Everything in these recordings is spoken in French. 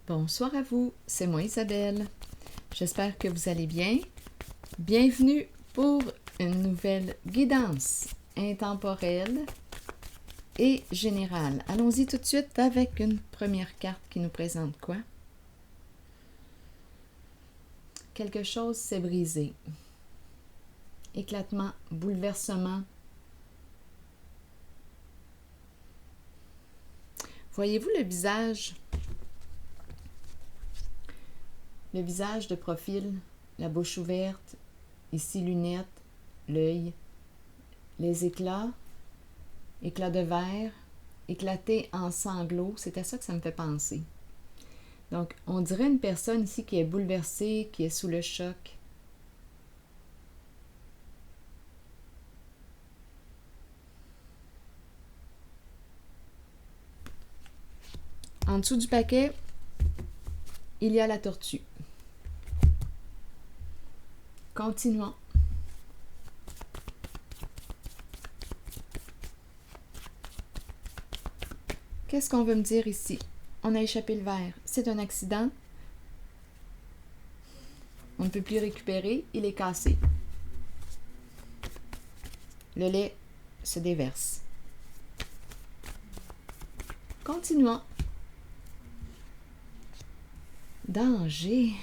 Bonsoir à vous, c'est moi Isabelle. J'espère que vous allez bien. Bienvenue pour une nouvelle guidance intemporelle et générale. Allons-y tout de suite avec une première carte qui nous présente quoi? Quelque chose s'est brisé. Éclatement, bouleversement. Voyez-vous le visage? Le visage de profil, la bouche ouverte, ici lunettes, l'œil, les éclats de verre, éclatés en sanglots, c'est à ça que ça me fait penser. Donc, on dirait une personne ici qui est bouleversée, qui est sous le choc. En dessous du paquet, il y a la tortue. Continuons. Qu'est-ce qu'on veut me dire ici? On a échappé le verre. C'est un accident. On ne peut plus récupérer. Il est cassé. Le lait se déverse. Continuons. Danger.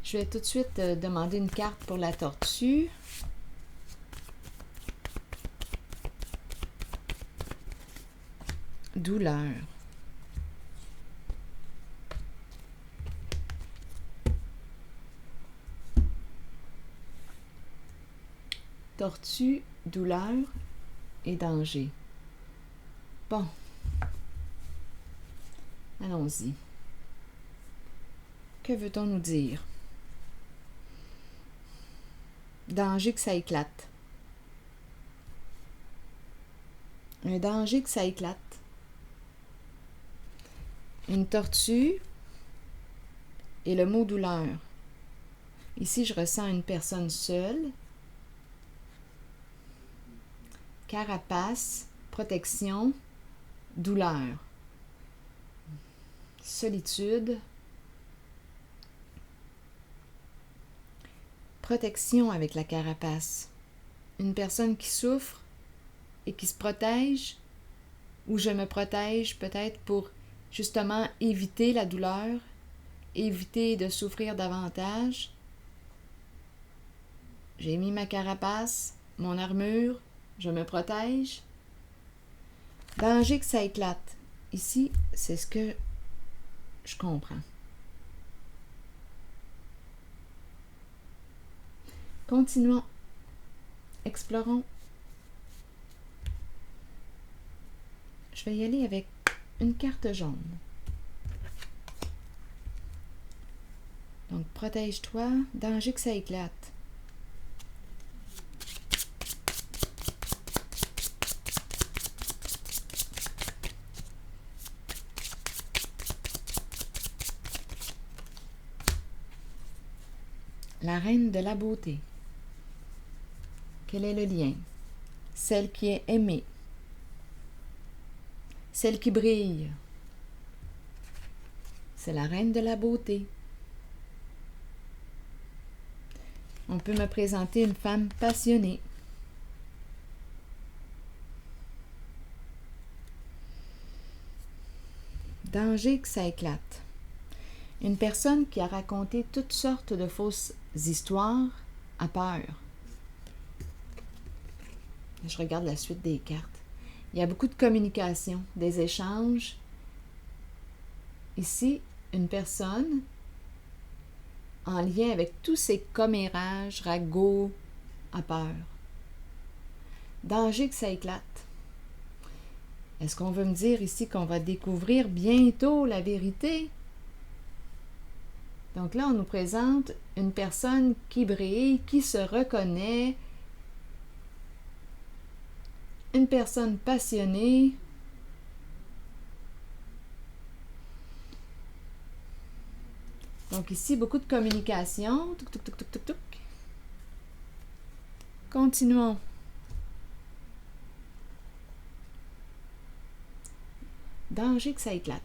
Je vais tout de suite demander une carte pour la tortue. Douleur. Tortue, douleur et danger. Bon. Allons-y. Que veut-on nous dire? Danger que ça éclate. Un danger que ça éclate. Une tortue et le mot douleur. Ici, je ressens une personne seule. Carapace, protection, douleur. Solitude. Protection avec la carapace. Une personne qui souffre et qui se protège, ou je me protège peut-être pour justement éviter la douleur, éviter de souffrir davantage. J'ai mis ma carapace, mon armure, je me protège. Danger que ça éclate. Ici, c'est ce que je comprends. Continuons. Explorons. Je vais y aller avec une carte jaune. Donc, protège-toi. Danger que ça éclate. La reine de la beauté. Quel est le lien? Celle qui est aimée. Celle qui brille. C'est la reine de la beauté. On peut me présenter une femme passionnée. Danger que ça éclate. Une personne qui a raconté toutes sortes de fausses histoires a peur. Je regarde la suite des cartes. Il y a beaucoup de communication, des échanges. Ici, une personne en lien avec tous ces commérages, ragots, a peur. Danger que ça éclate. Est-ce qu'on veut me dire ici qu'on va découvrir bientôt la vérité? Donc là, on nous présente une personne qui brille, qui se reconnaît, une personne passionnée. Donc ici, beaucoup de communication. Touc, touc, touc, touc, touc, touc. Continuons. Danger que ça éclate.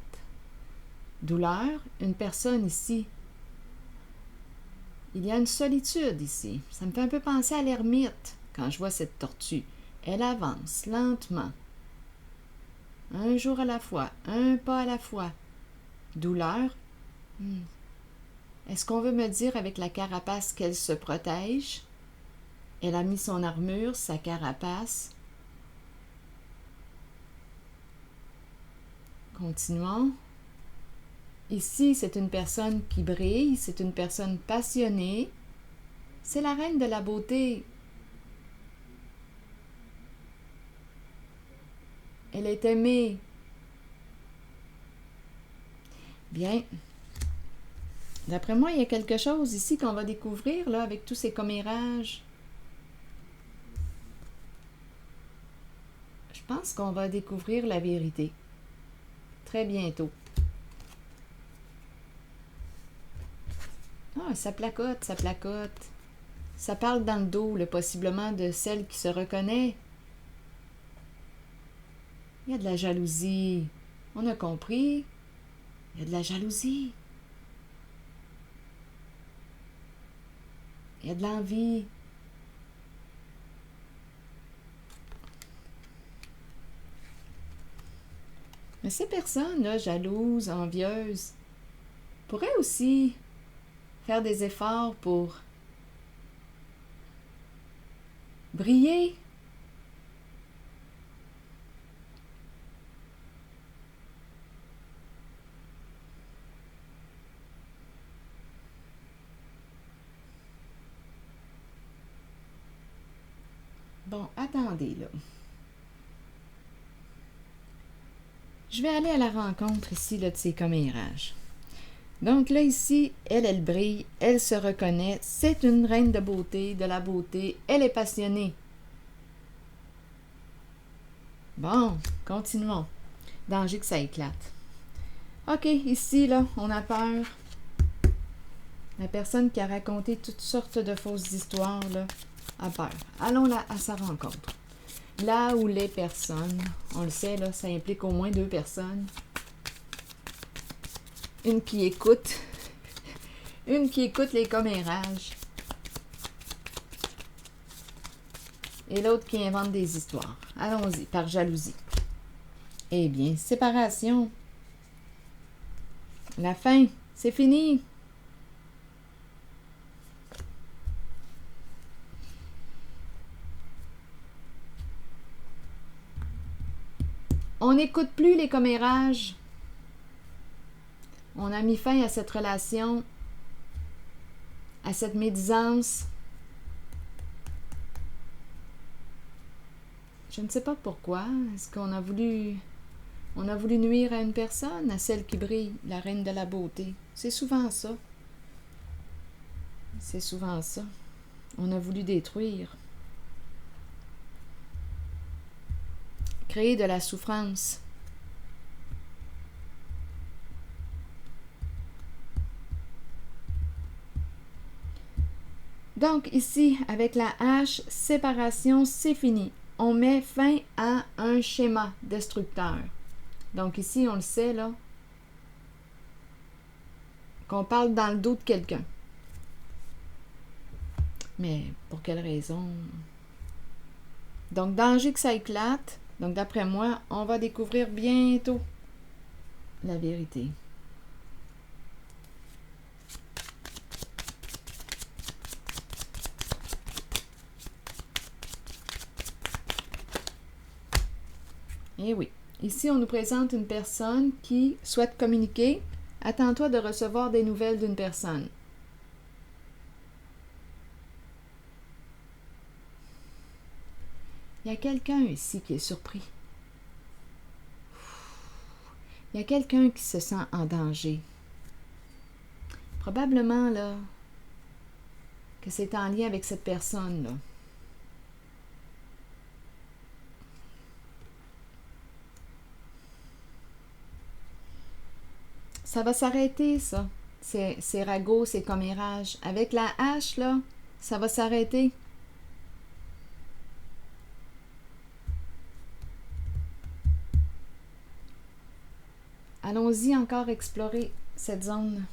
Douleur, une personne ici. Il y a une solitude ici. Ça me fait un peu penser à l'ermite quand je vois cette tortue. Elle avance lentement. Un jour à la fois, un pas à la fois. Douleur. Est-ce qu'on veut me dire avec la carapace qu'elle se protège? Elle a mis son armure, sa carapace. Continuons. Ici, c'est une personne qui brille, c'est une personne passionnée. C'est la reine de la beauté. Elle est aimée. Bien. D'après moi, il y a quelque chose ici qu'on va découvrir là, avec tous ces commérages. Je pense qu'on va découvrir la vérité. Très bientôt. Ah, ça placote, ça placote. Ça parle dans le dos, possiblement de celle qui se reconnaît. Il y a de la jalousie. On a compris. Il y a de la jalousie. Il y a de l'envie. Mais ces personnes-là, jalouses, envieuses, pourraient aussi faire des efforts pour briller. Bon, attendez là. Je vais aller à la rencontre ici là, de ces commérages. Donc là, ici, elle brille, elle se reconnaît, c'est une reine de beauté, de la beauté, elle est passionnée. Bon, continuons. Danger que ça éclate. OK, ici, là, on a peur. La personne qui a raconté toutes sortes de fausses histoires, là, a peur. Allons là à sa rencontre. Là où les personnes, on le sait, là, ça implique au moins 2 personnes. Une qui écoute les commérages. Et l'autre qui invente des histoires. Allons-y, par jalousie. Eh bien, séparation. La fin, c'est fini. On n'écoute plus les commérages. On a mis fin à cette relation, à cette médisance. Je ne sais pas pourquoi. Est-ce qu'on a voulu... On a voulu nuire à une personne, à celle qui brille, la reine de la beauté. C'est souvent ça. C'est souvent ça. On a voulu détruire. Créer de la souffrance. Donc ici, avec la hache, séparation, c'est fini. On met fin à un schéma destructeur. Donc ici, on le sait, là, qu'on parle dans le dos de quelqu'un. Mais pour quelle raison? Donc, danger que ça éclate. Donc, d'après moi, on va découvrir bientôt la vérité. Eh oui. Ici, on nous présente une personne qui souhaite communiquer. Attends-toi de recevoir des nouvelles d'une personne. Il y a quelqu'un ici qui est surpris. Il y a quelqu'un qui se sent en danger. Probablement, là, que c'est en lien avec cette personne-là. Ça va s'arrêter, ça. Ces ragots, ces commérages. Avec la hache, là, ça va s'arrêter. Allons-y encore explorer cette zone.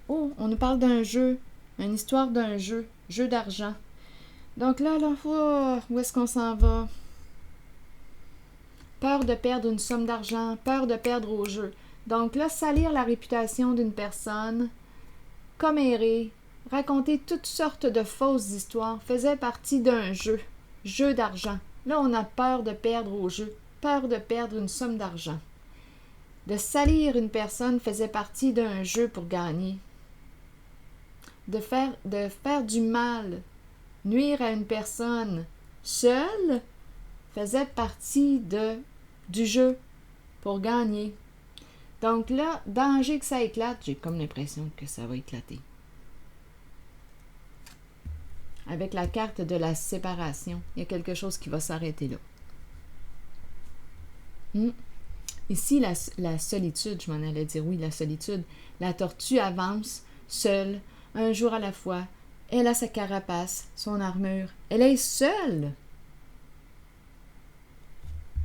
Oh, on nous parle d'un jeu, une histoire d'un jeu, jeu d'argent. Donc là, oh, où est-ce qu'on s'en va? Peur de perdre une somme d'argent, peur de perdre au jeu. Donc là, salir la réputation d'une personne, commérer, raconter toutes sortes de fausses histoires faisait partie d'un jeu, jeu d'argent. Là, on a peur de perdre au jeu, peur de perdre une somme d'argent. De salir une personne faisait partie d'un jeu pour gagner. De faire du mal, nuire à une personne seule, faisait partie du jeu pour gagner. Donc là, danger que ça éclate, j'ai comme l'impression que ça va éclater. Avec la carte de la séparation, il y a quelque chose qui va s'arrêter là. Ici, la solitude, je m'en allais dire, oui, la solitude. La tortue avance, seule, un jour à la fois. Elle a sa carapace, son armure. Elle est seule.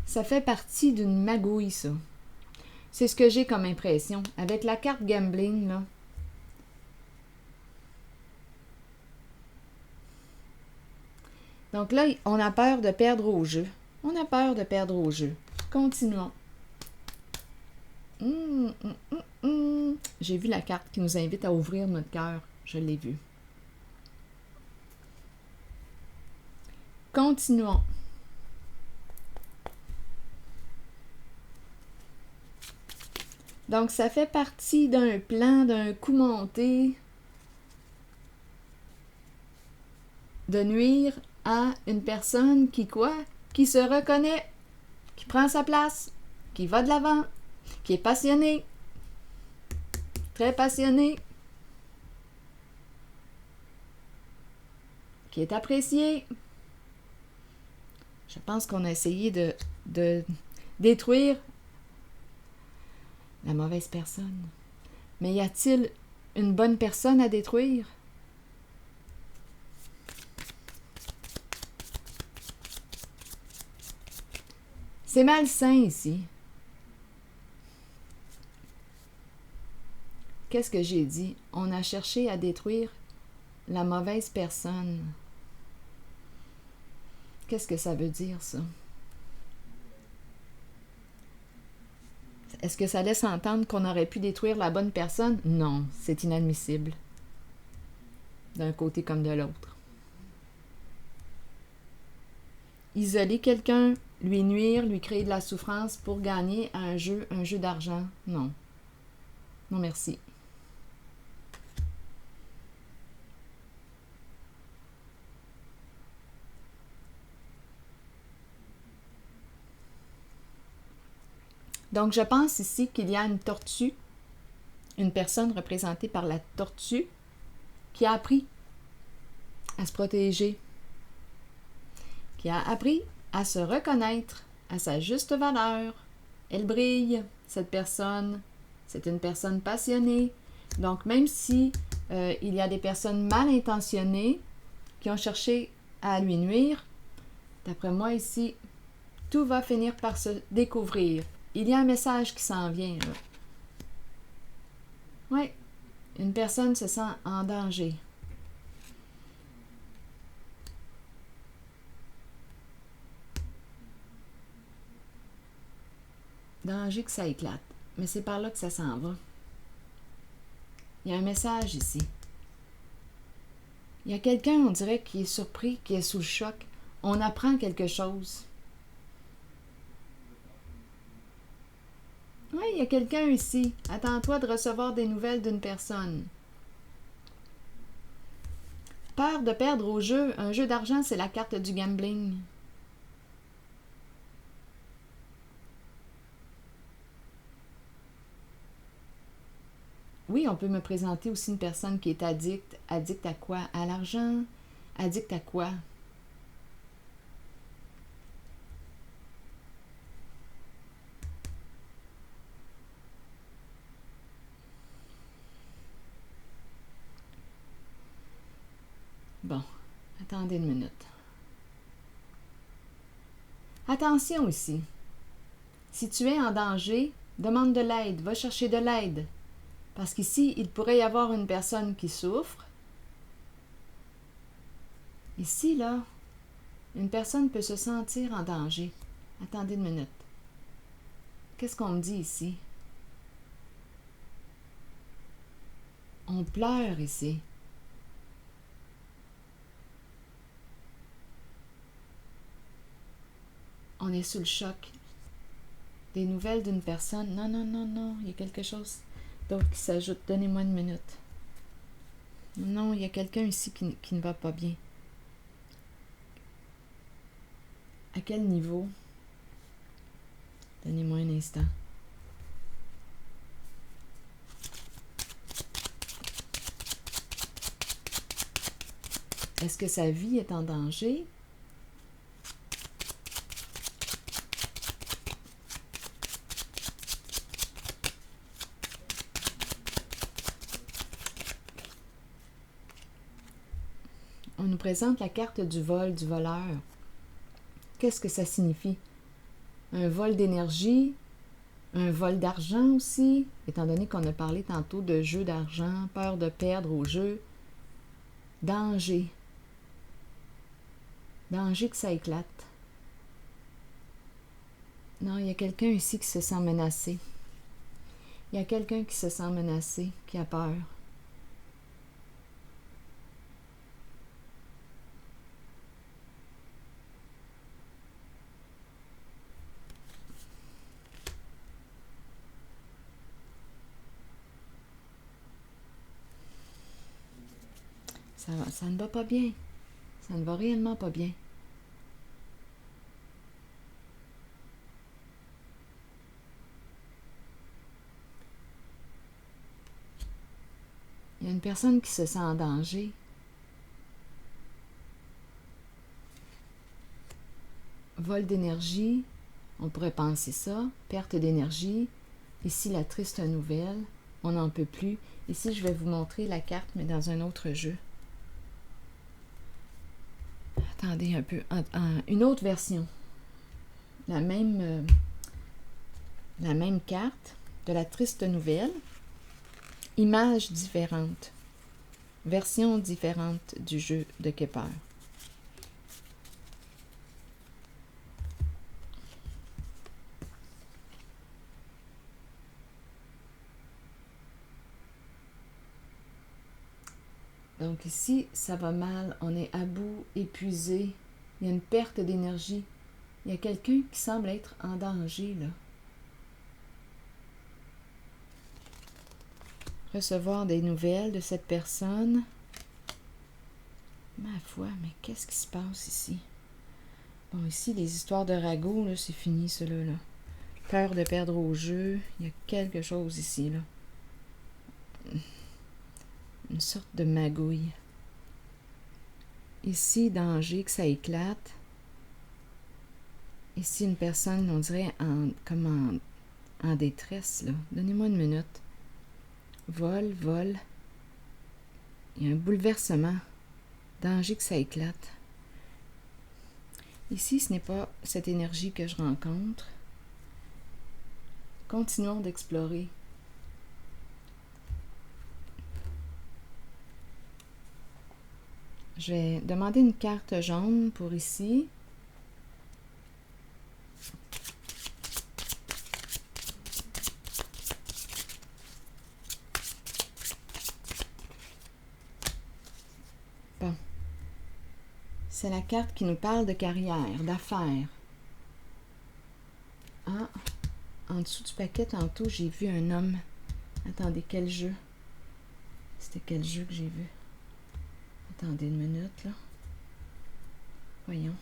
Ça fait partie d'une magouille, ça. C'est ce que j'ai comme impression. Avec la carte gambling, là. Donc là, on a peur de perdre au jeu. On a peur de perdre au jeu. Continuons. J'ai vu la carte qui nous invite à ouvrir notre cœur. Je l'ai vue. Continuons. Donc, ça fait partie d'un plan, d'un coup monté de nuire à une personne qui quoi? Qui se reconnaît, qui prend sa place, qui va de l'avant, qui est passionné, très passionné, qui est apprécié. Je pense qu'on a essayé de détruire la mauvaise personne. Mais y a-t-il une bonne personne à détruire? C'est malsain ici. Qu'est-ce que j'ai dit? On a cherché à détruire la mauvaise personne. Qu'est-ce que ça veut dire, ça? Est-ce que ça laisse entendre qu'on aurait pu détruire la bonne personne? Non, c'est inadmissible. D'un côté comme de l'autre. Isoler quelqu'un, lui nuire, lui créer de la souffrance pour gagner à un jeu d'argent? Non. Non, merci. Donc, je pense ici qu'il y a une tortue, une personne représentée par la tortue, qui a appris à se protéger, qui a appris à se reconnaître à sa juste valeur. Elle brille, cette personne. C'est une personne passionnée. Donc, même si il y a des personnes mal intentionnées qui ont cherché à lui nuire, d'après moi ici, tout va finir par se découvrir. Il y a un message qui s'en vient, là. Oui, une personne se sent en danger. Danger que ça éclate. Mais c'est par là que ça s'en va. Il y a un message ici. Il y a quelqu'un, on dirait, qui est surpris, qui est sous le choc. On apprend quelque chose. Oui, il y a quelqu'un ici. Attends-toi de recevoir des nouvelles d'une personne. Peur de perdre au jeu. Un jeu d'argent, c'est la carte du gambling. Oui, on peut me présenter aussi une personne qui est addict. Addict à quoi? À l'argent? Addict à quoi? Bon, attendez une minute. Attention ici. Si tu es en danger, Demande de l'aide, va chercher de l'aide. Parce qu'ici, il pourrait y avoir une personne qui souffre. Ici, là, une personne peut se sentir en danger. Attendez une minute. Qu'est-ce qu'on me dit ici? On pleure ici. On est sous le choc. Des nouvelles d'une personne. Non, non, non, non, il y a quelque chose d'autre qui s'ajoute. Donnez-moi une minute. Non, il y a quelqu'un ici qui ne va pas bien. À quel niveau? Donnez-moi un instant. Est-ce que sa vie est en danger? On nous présente la carte du vol, du voleur. Qu'est-ce que ça signifie? Un vol d'énergie, un vol d'argent aussi, étant donné qu'on a parlé tantôt de jeu d'argent, peur de perdre au jeu, danger. Danger que ça éclate. Non, il y a quelqu'un ici qui se sent menacé. Il y a quelqu'un qui se sent menacé, qui a peur. Ça ne va pas bien. Ça ne va réellement pas bien. Il y a une personne qui se sent en danger. Vol d'énergie, on pourrait penser ça. Perte d'énergie. Ici, la triste nouvelle. On n'en peut plus. Ici, je vais vous montrer la carte, mais dans un autre jeu. Attendez un peu. Une autre version. La même carte de la triste nouvelle. Images différentes. Version différente du jeu de Kepler. Donc ici, ça va mal, on est à bout, épuisé, il y a une perte d'énergie. Il y a quelqu'un qui semble être en danger, là. Recevoir des nouvelles de cette personne. Ma foi, mais qu'est-ce qui se passe ici? Bon, ici, les histoires de ragots, là, c'est fini, cela, là. Peur de perdre au jeu, il y a quelque chose ici, là. Une sorte de magouille. Ici, danger, que ça éclate. Ici, une personne, on dirait, en détresse, là. Donnez-moi une minute. Vol. Il y a un bouleversement. Danger que ça éclate. Ici, ce n'est pas cette énergie que je rencontre. Continuons d'explorer. Je vais demander une carte jaune pour ici. Bon. C'est la carte qui nous parle de carrière, d'affaires. Ah, en dessous du paquet, tantôt, j'ai vu un homme. Attendez, quel jeu? C'était quel jeu que j'ai vu? Attendez une minute, là. Voyons.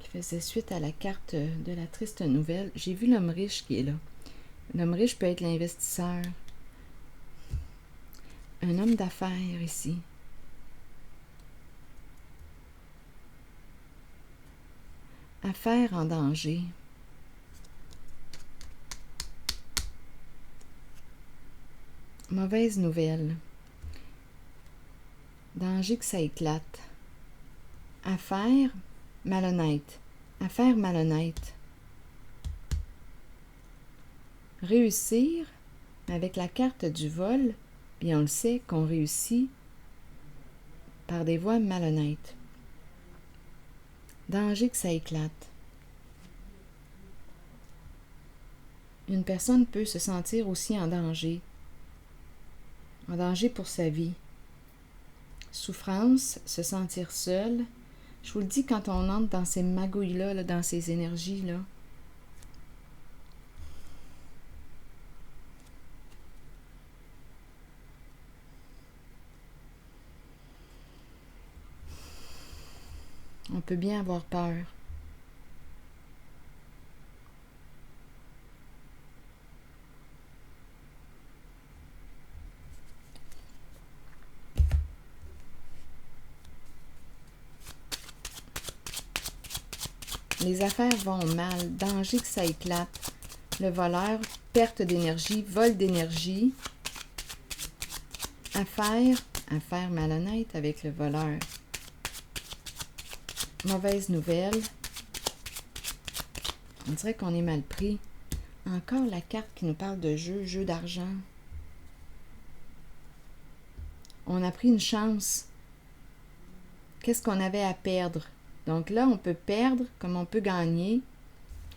Qui faisait suite à la carte de la triste nouvelle. J'ai vu l'homme riche qui est là. L'homme riche peut être l'investisseur. Un homme d'affaires ici. Affaires en danger. Mauvaise nouvelle. Danger que ça éclate. Affaire malhonnête. Affaire malhonnête. réussir, avec la carte du vol, bien on le sait qu'on réussit par des voies malhonnêtes. Danger que ça éclate. Une personne peut se sentir aussi en danger pour sa vie. Souffrance, se sentir seul. Je vous le dis, quand on entre dans ces magouilles-là, dans ces énergies-là, on peut bien avoir peur. Les affaires vont mal, danger que ça éclate. Le voleur, perte d'énergie, vol d'énergie. Affaire malhonnête avec le voleur. Mauvaise nouvelle. On dirait qu'on est mal pris. Encore la carte qui nous parle de jeu d'argent. On a pris une chance. Qu'est-ce qu'on avait à perdre? Donc là, on peut perdre comme on peut gagner.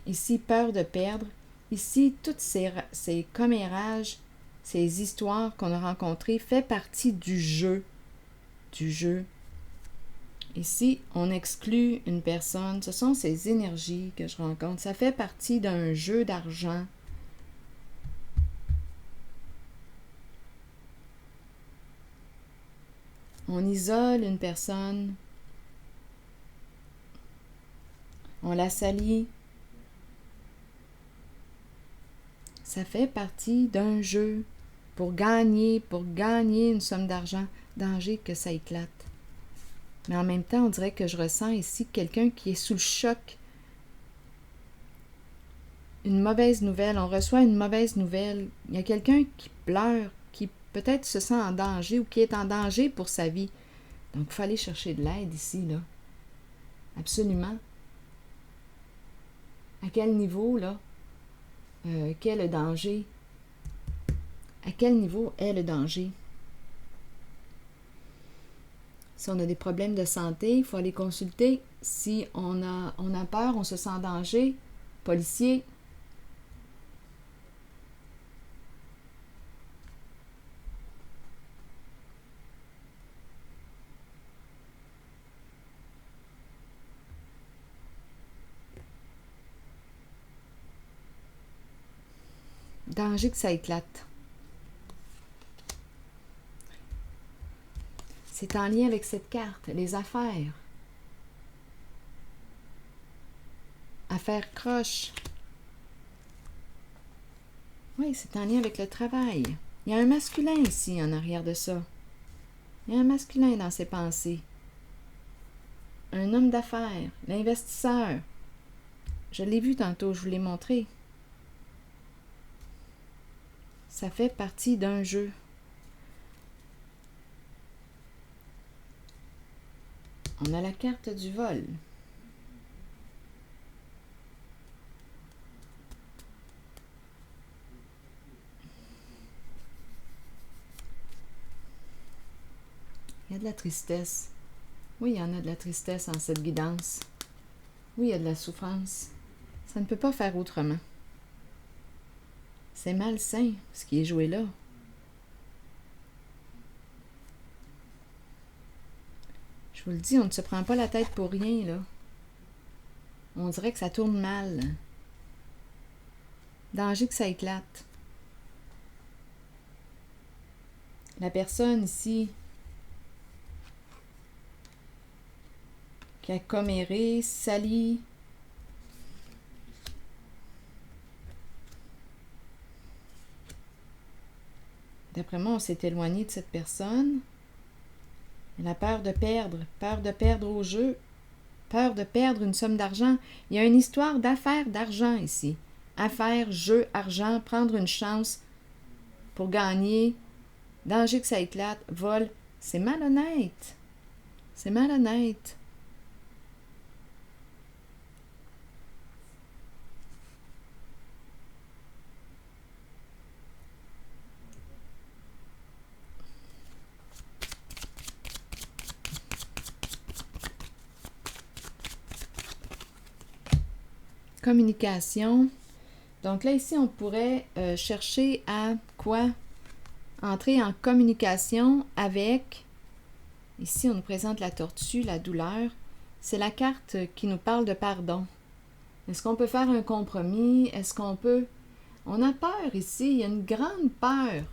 Ici, peur de perdre. Ici, toutes ces commérages, ces histoires qu'on a rencontrées fait partie du jeu. Ici, on exclut une personne. Ce sont ces énergies que je rencontre. Ça fait partie d'un jeu d'argent. On isole une personne. On la salit. Ça fait partie d'un jeu pour gagner une somme d'argent. Danger que ça éclate. Mais en même temps, on dirait que je ressens ici quelqu'un qui est sous le choc. Une mauvaise nouvelle. On reçoit une mauvaise nouvelle. Il y a quelqu'un qui pleure, qui peut-être se sent en danger ou qui est en danger pour sa vie. Donc, il faut aller chercher de l'aide ici, là. Absolument. À quel niveau, là? Quel est le danger? À quel niveau est le danger? Si on a des problèmes de santé, il faut aller consulter. Si on a peur, on se sent en danger, policier. Danger que ça éclate. C'est en lien avec cette carte, les affaires. Affaires croches. Oui, c'est en lien avec le travail. Il y a un masculin ici, en arrière de ça. Il y a un masculin dans ses pensées. Un homme d'affaires, l'investisseur. Je l'ai vu tantôt, je vous l'ai montré. Ça fait partie d'un jeu. On a la carte du vol. Il y a de la tristesse. Oui, il y en a de la tristesse en cette guidance. Oui, il y a de la souffrance. Ça ne peut pas faire autrement. C'est malsain, ce qui est joué là. Je vous le dis, on ne se prend pas la tête pour rien, là. On dirait que ça tourne mal. Danger que ça éclate. La personne ici qui a comméré, sali. D'après moi, on s'est éloigné de cette personne. Elle a peur de perdre au jeu, peur de perdre une somme d'argent. Il y a une histoire d'affaires d'argent ici. Affaires, jeu, argent, prendre une chance pour gagner. Danger que ça éclate, vol. C'est malhonnête. C'est malhonnête. communication. Donc là, ici, on pourrait chercher à quoi? Entrer en communication avec, ici, on nous présente la tortue, la douleur. C'est la carte qui nous parle de pardon. Est-ce qu'on peut faire un compromis? Est-ce qu'on peut... On a peur ici, il y a une grande peur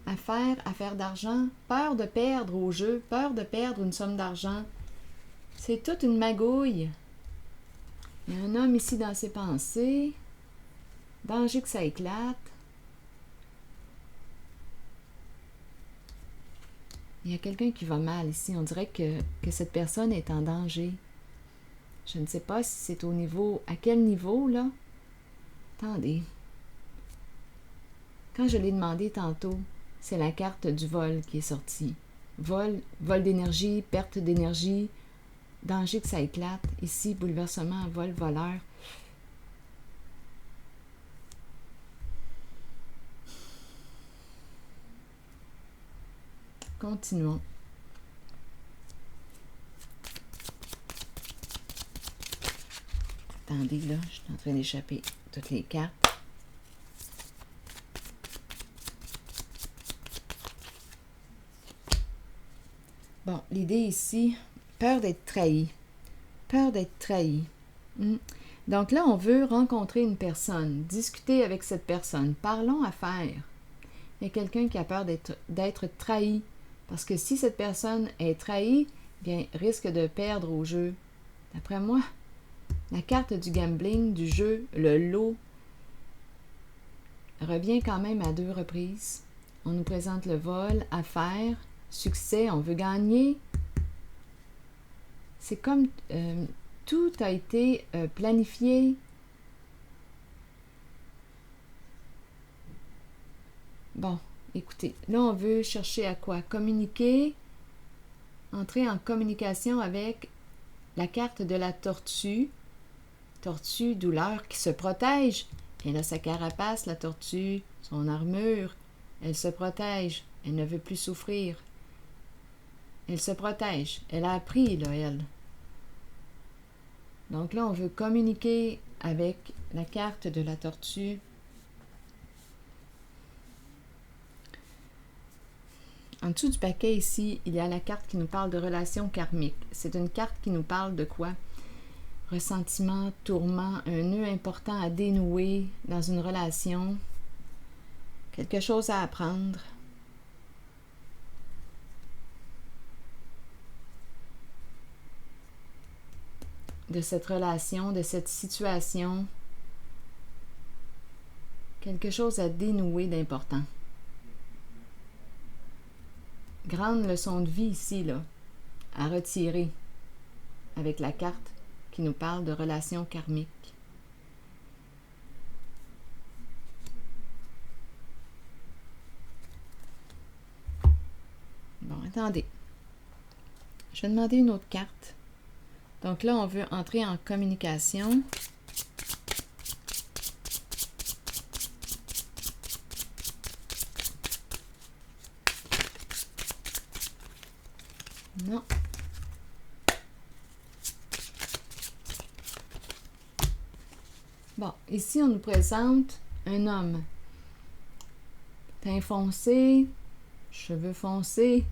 à faire d'argent, peur de perdre au jeu, peur de perdre une somme d'argent. C'est toute une magouille. Il y a un homme ici dans ses pensées. Danger que ça éclate. Il y a quelqu'un qui va mal ici. On dirait que cette personne est en danger. Je ne sais pas si c'est au niveau... À quel niveau, là? Attendez. Quand je l'ai demandé tantôt, c'est la carte du vol qui est sortie. Vol d'énergie, perte d'énergie, danger que ça éclate. Ici, bouleversement, vol, voleur. Continuons. Attendez, là, je suis en train d'échapper toutes les cartes. Bon, l'idée ici, peur d'être trahi. Peur d'être trahi. Donc là, on veut rencontrer une personne, discuter avec cette personne, parlons affaires. Il y a quelqu'un qui a peur d'être trahi, parce que si cette personne est trahie, bien, risque de perdre au jeu. D'après moi, la carte du gambling, du jeu, le lot, revient quand même à 2 reprises. On nous présente le vol, affaires, succès, on veut gagner. C'est comme tout a été planifié. Bon, écoutez, là on veut chercher à quoi? Communiquer, entrer en communication avec la carte de la tortue. Tortue, douleur, qui se protège. Elle a sa carapace, la tortue, son armure. Elle se protège. Elle ne veut plus souffrir. Elle se protège. Elle a appris, là, elle. Donc là, on veut communiquer avec la carte de la tortue. En dessous du paquet, ici, il y a la carte qui nous parle de relations karmiques. C'est une carte qui nous parle de quoi? Ressentiment, tourment, un nœud important à dénouer dans une relation. Quelque chose à apprendre. De cette relation, de cette situation. Quelque chose à dénouer d'important. Grande leçon de vie ici, là, à retirer avec la carte qui nous parle de relations karmiques. Bon, attendez. Je vais demander une autre carte. Donc là, on veut entrer en communication. Non. Bon, ici, on nous présente un homme. Teint foncé, cheveux foncés,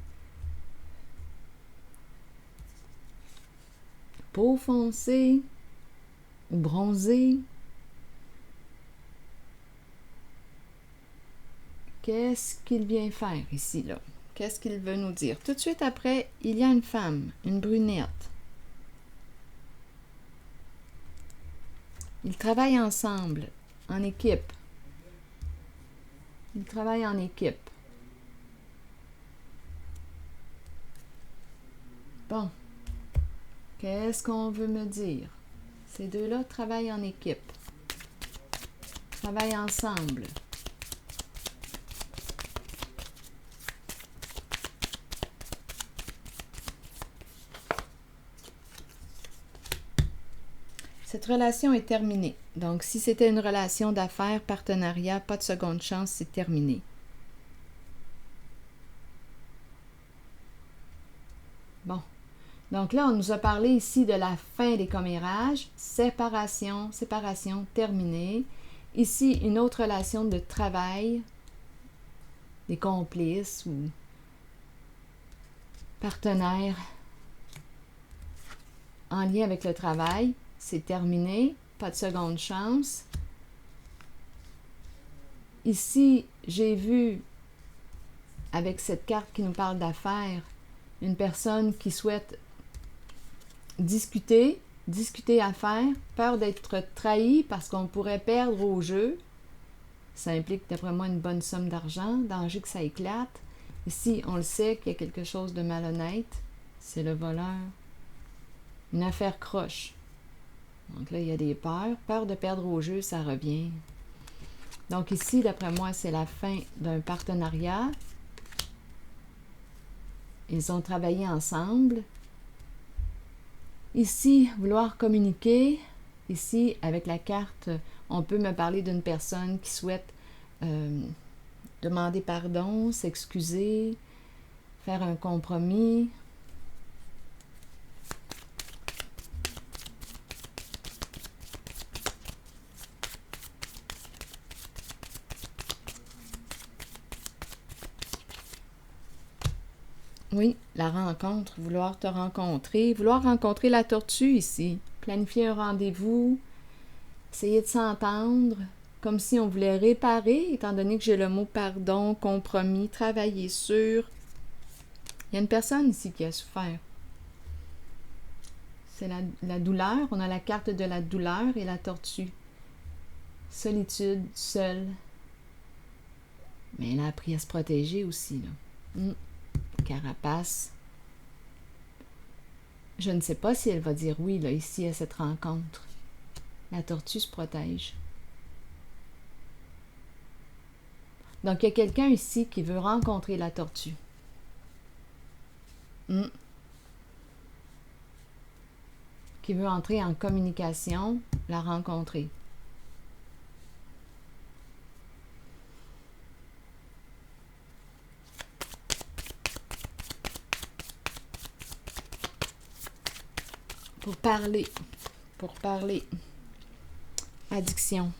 peau foncée ou bronzée. Qu'est-ce qu'il vient faire ici, là? Qu'est-ce qu'il veut nous dire? Tout de suite après, il y a une femme, une brunette. Ils travaillent ensemble, en équipe. Ils travaillent en équipe. Bon. Qu'est-ce qu'on veut me dire? Ces deux-là travaillent en équipe. Travaillent ensemble. Cette relation est terminée. Donc, si c'était une relation d'affaires, partenariat, pas de seconde chance, c'est terminé. Bon. Donc là, on nous a parlé ici de la fin des commérages, séparation, terminée. Ici, une autre relation de travail, des complices ou partenaires en lien avec le travail. C'est terminé, pas de seconde chance. Ici, j'ai vu, avec cette carte qui nous parle d'affaires, une personne qui souhaite discuter affaires, peur d'être trahi parce qu'on pourrait perdre au jeu. Ça implique d'après moi une bonne somme d'argent, danger que ça éclate. Ici, on le sait qu'il y a quelque chose de malhonnête, c'est le voleur. Une affaire croche. Donc là, il y a des peurs. Peur de perdre au jeu, ça revient. Donc ici, d'après moi, c'est la fin d'un partenariat. Ils ont travaillé ensemble. Ici, vouloir communiquer. Ici, avec la carte, on peut me parler d'une personne qui souhaite demander pardon, s'excuser, faire un compromis. Oui, la rencontre, vouloir te rencontrer, vouloir rencontrer la tortue ici, planifier un rendez-vous, essayer de s'entendre, comme si on voulait réparer, étant donné que j'ai le mot pardon, compromis, travailler sur. Il y a une personne ici qui a souffert. C'est la douleur, on a la carte de la douleur et la tortue. Solitude, seule. Mais elle a appris à se protéger aussi, là. Carapace. Je ne sais pas si elle va dire oui, là, ici, à cette rencontre. La tortue se protège. Donc, il y a quelqu'un ici qui veut rencontrer la tortue. Qui veut entrer en communication, la rencontrer. Pour parler. Addiction.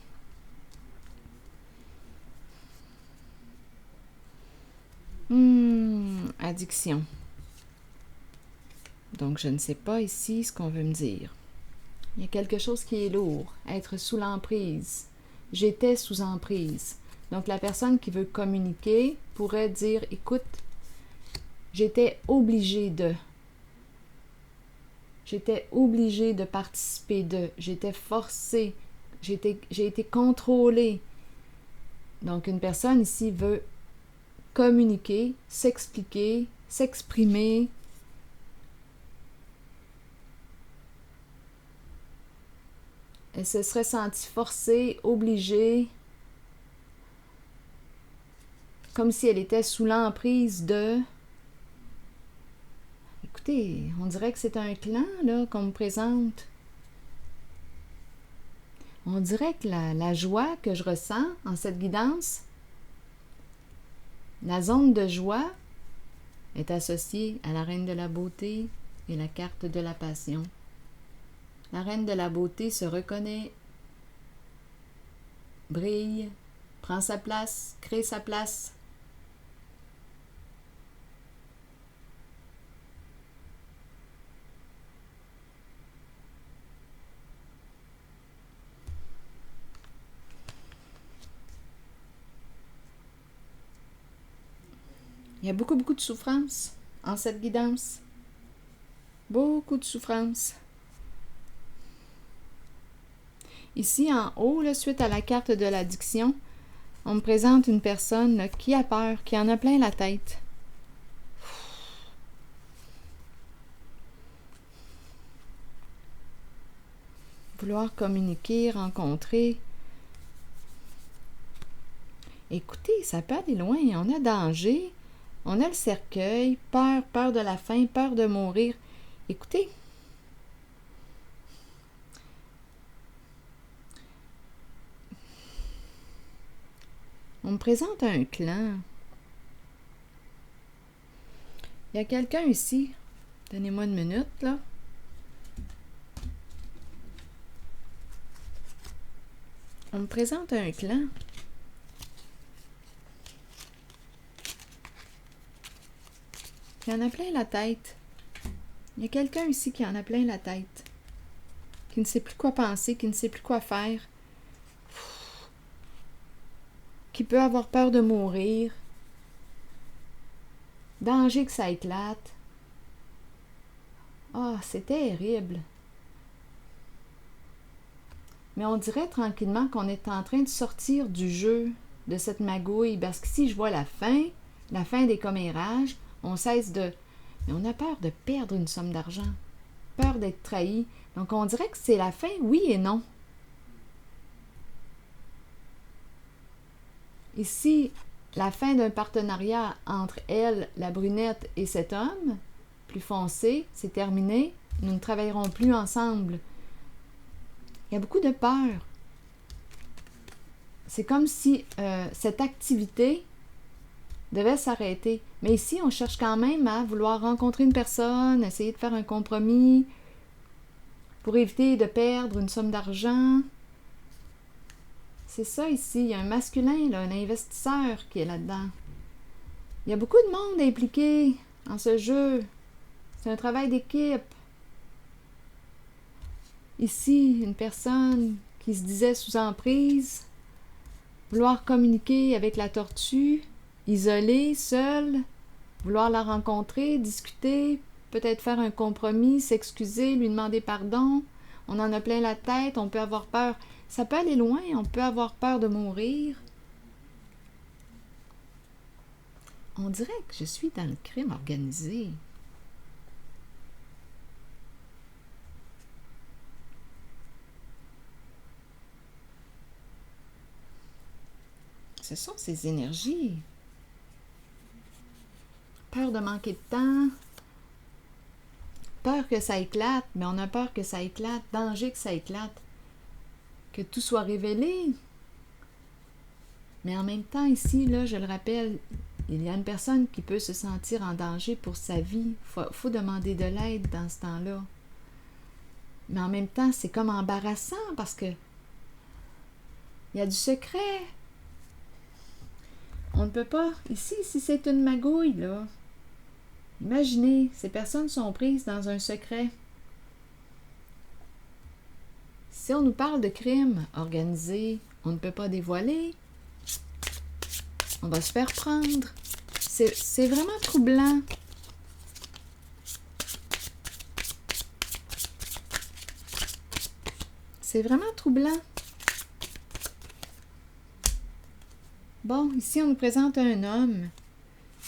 Addiction. Donc, je ne sais pas ici ce qu'on veut me dire. Il y a quelque chose qui est lourd. Être sous l'emprise. J'étais sous emprise. Donc, la personne qui veut communiquer pourrait dire, écoute, j'étais obligée de participer de. J'étais forcée. J'ai été contrôlée. Donc, une personne ici veut communiquer, s'expliquer, s'exprimer. Elle se serait sentie forcée, obligée, comme si elle était sous l'emprise de... Écoutez, on dirait que c'est un clan, là, qu'on me présente. On dirait que la joie que je ressens en cette guidance, la zone de joie est associée à la reine de la beauté et la carte de la passion. La reine de la beauté se reconnaît, brille, prend sa place, crée sa place. Il y a beaucoup de souffrance en cette guidance. Beaucoup de souffrance. Ici, en haut, là, suite à la carte de l'addiction, on me présente une personne là, qui a peur, qui en a plein la tête. Vouloir communiquer, rencontrer. Écoutez, ça peut aller loin. On a danger, on a le cercueil, peur de la faim, peur de mourir. Écoutez, on me présente un clan. Il y a quelqu'un ici Donnez-moi une minute, là. On me présente un clan. Qui en a plein la tête. Il y a quelqu'un ici qui en a plein la tête. Qui ne sait plus quoi penser, qui ne sait plus quoi faire. Qui peut avoir peur de mourir. Danger que ça éclate. Ah, c'est terrible. Mais on dirait tranquillement qu'on est en train de sortir du jeu de cette magouille. Parce que si je vois la fin des commérages, on cesse de... Mais on a peur de perdre une somme d'argent. Peur d'être trahi. Donc on dirait que c'est la fin, oui et non. Ici, la fin d'un partenariat entre elle, la brunette, et cet homme, plus foncé, c'est terminé. Nous ne travaillerons plus ensemble. Il y a beaucoup de peur. C'est comme si cette activité devait s'arrêter. Mais ici, on cherche quand même à vouloir rencontrer une personne, essayer de faire un compromis pour éviter de perdre une somme d'argent. C'est ça ici. Il y a un masculin, là, un investisseur qui est là-dedans. Il y a beaucoup de monde impliqué en ce jeu. C'est un travail d'équipe. Ici, une personne qui se disait sous emprise, vouloir communiquer avec la tortue, isolée, seule, vouloir la rencontrer, discuter, peut-être faire un compromis, s'excuser, lui demander pardon. On en a plein la tête, on peut avoir peur. Ça peut aller loin, on peut avoir peur de mourir. On dirait que je suis dans le crime organisé. Ce sont ces énergies. Peur de manquer de temps. Peur que ça éclate, mais on a peur que ça éclate. Danger que ça éclate. Que tout soit révélé. Mais en même temps, ici, là, je le rappelle, il y a une personne qui peut se sentir en danger pour sa vie. Faut demander de l'aide dans ce temps-là. Mais en même temps, c'est comme embarrassant parce que il y a du secret. On ne peut pas... Ici, si c'est une magouille, là, imaginez, ces personnes sont prises dans un secret. Si on nous parle de crimes organisés, on ne peut pas dévoiler. On va se faire prendre. C'est vraiment troublant. C'est vraiment troublant. Bon, ici, on nous présente un homme.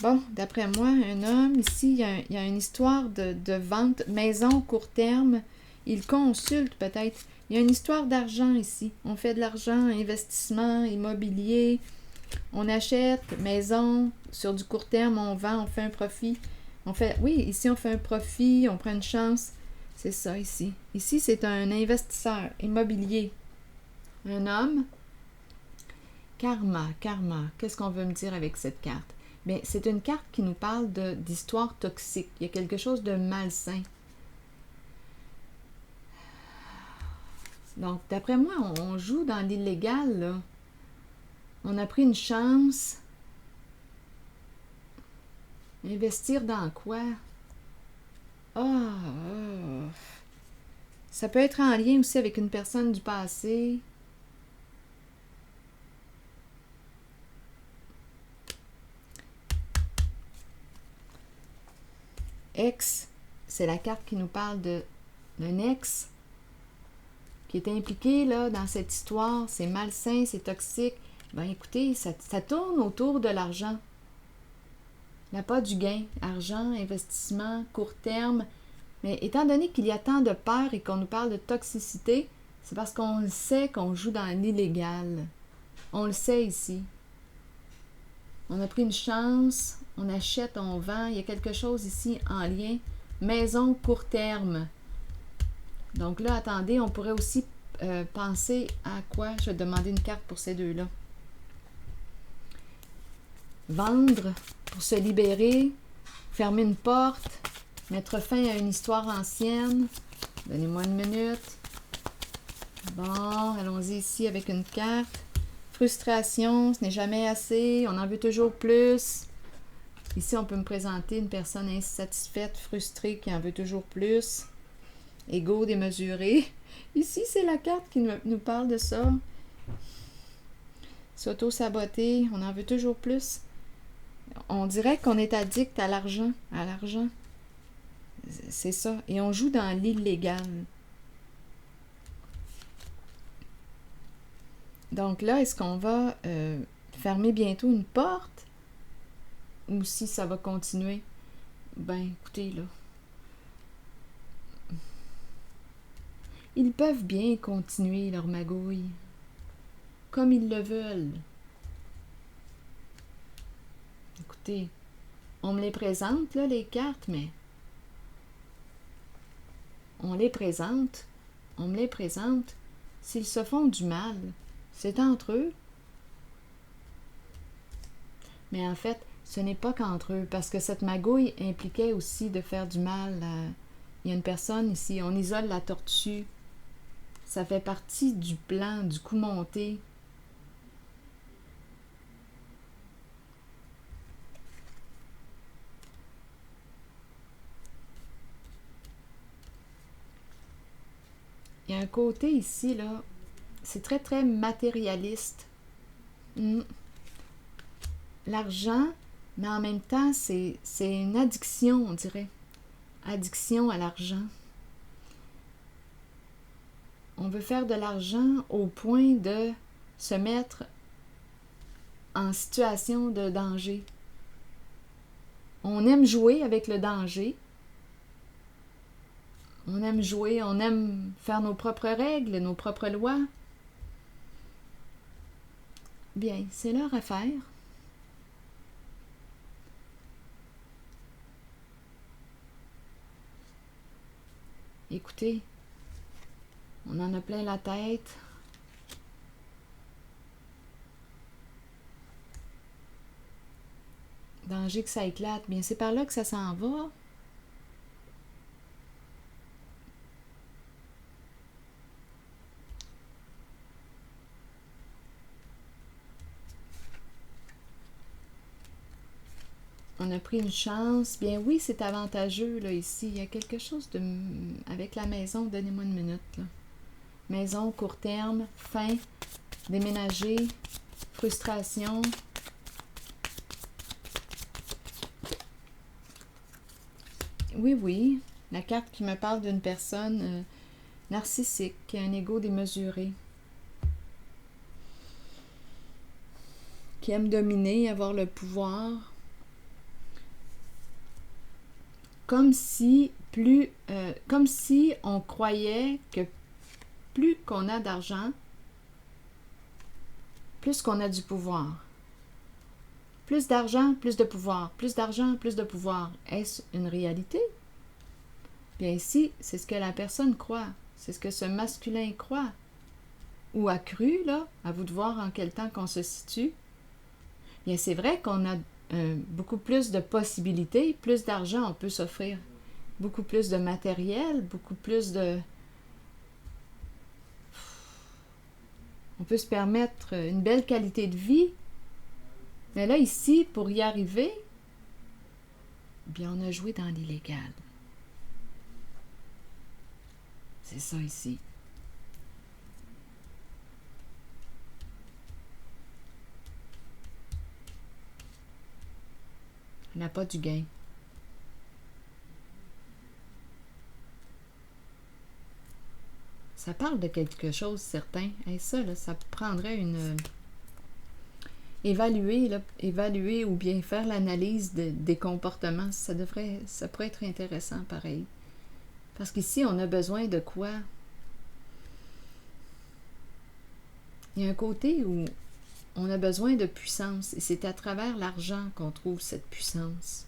Bon, d'après moi, un homme, ici, il y a une histoire de vente, maison, court terme. Il consulte peut-être. Il y a une histoire d'argent ici. On fait de l'argent, investissement, immobilier. On achète, maison, sur du court terme, on vend, on fait un profit. Oui, ici, on fait un profit, on prend une chance. C'est ça, ici. Ici, c'est un investisseur immobilier. Un homme. Karma. Qu'est-ce qu'on veut me dire avec cette carte? Bien, c'est une carte qui nous parle d'histoire toxique. Il y a quelque chose de malsain. Donc, d'après moi, on joue dans l'illégal, là. On a pris une chance. Investir dans quoi? Ça peut être en lien aussi avec une personne du passé. Ex, c'est la carte qui nous parle d'un ex qui est impliqué là, dans cette histoire. C'est malsain, c'est toxique. Ben écoutez, ça tourne autour de l'argent. L'appât du gain, argent, investissement, court terme. Mais étant donné qu'il y a tant de peur et qu'on nous parle de toxicité, c'est parce qu'on le sait qu'on joue dans l'illégal. On le sait ici. On a pris une chance, on achète, on vend. Il y a quelque chose ici en lien. Maison, court terme. Donc là, attendez, on pourrait aussi penser à quoi? Je vais demander une carte pour ces deux-là. Vendre pour se libérer, fermer une porte, Mettre fin à une histoire ancienne. Donnez-moi une minute. Bon, allons-y ici avec une carte. Frustration, ce n'est jamais assez, on en veut toujours plus. Ici, on peut me présenter une personne insatisfaite, frustrée, qui en veut toujours plus. Ego démesuré. Ici, c'est la carte qui nous parle de ça. S'auto-saboter, on en veut toujours plus. On dirait qu'on est addict à l'argent. À l'argent. C'est ça. Et on joue dans l'illégal. Donc là, est-ce qu'on va fermer bientôt une porte? Ou si ça va continuer? Ben, écoutez, là. Ils peuvent bien continuer leur magouille. Comme ils le veulent. Écoutez, on me les présente, là, les cartes, mais... On me les présente. S'ils se font du mal, c'est entre eux. Mais en fait, ce n'est pas qu'entre eux, parce que cette magouille impliquait aussi de faire du mal. Il y a une personne ici, on isole la tortue. Ça fait partie du plan, du coup monté. Il y a un côté ici, là, c'est très, très matérialiste. L'argent, mais en même temps, c'est une addiction, on dirait. Addiction à l'argent. On veut faire de l'argent au point de se mettre en situation de danger. On aime jouer avec le danger. On aime jouer, on aime faire nos propres règles, nos propres lois. Bien, c'est leur affaire. Écoutez, on en a plein la tête. Danger que ça éclate. Bien, c'est par là que ça s'en va. On a pris une chance. Bien oui, c'est avantageux, là, ici. Il y a quelque chose de... Avec la maison, donnez-moi une minute, là. Maison, court terme, fin, déménager, frustration. Oui, oui. La carte qui me parle d'une personne narcissique, qui a un ego démesuré. Qui aime dominer, avoir le pouvoir. Comme si on croyait que plus qu'on a d'argent, plus qu'on a du pouvoir. Plus d'argent, plus de pouvoir. Plus d'argent, plus de pouvoir. Est-ce une réalité? Bien ici, c'est ce que la personne croit. C'est ce que ce masculin croit. Ou a cru, là. À vous de voir en quel temps qu'on se situe. Bien, c'est vrai qu'on a beaucoup plus de possibilités, plus d'argent, on peut s'offrir beaucoup plus de matériel, beaucoup plus de... On peut se permettre une belle qualité de vie. Mais là, ici, pour y arriver, bien, on a joué dans l'illégal. C'est ça ici. On n'a pas du gain. Ça parle de quelque chose certain. Et ça, là, ça prendrait une... évaluer ou bien faire l'analyse des comportements. Ça pourrait être intéressant, pareil. Parce qu'ici, on a besoin de quoi? Il y a un côté où on a besoin de puissance. Et c'est à travers l'argent qu'on trouve cette puissance.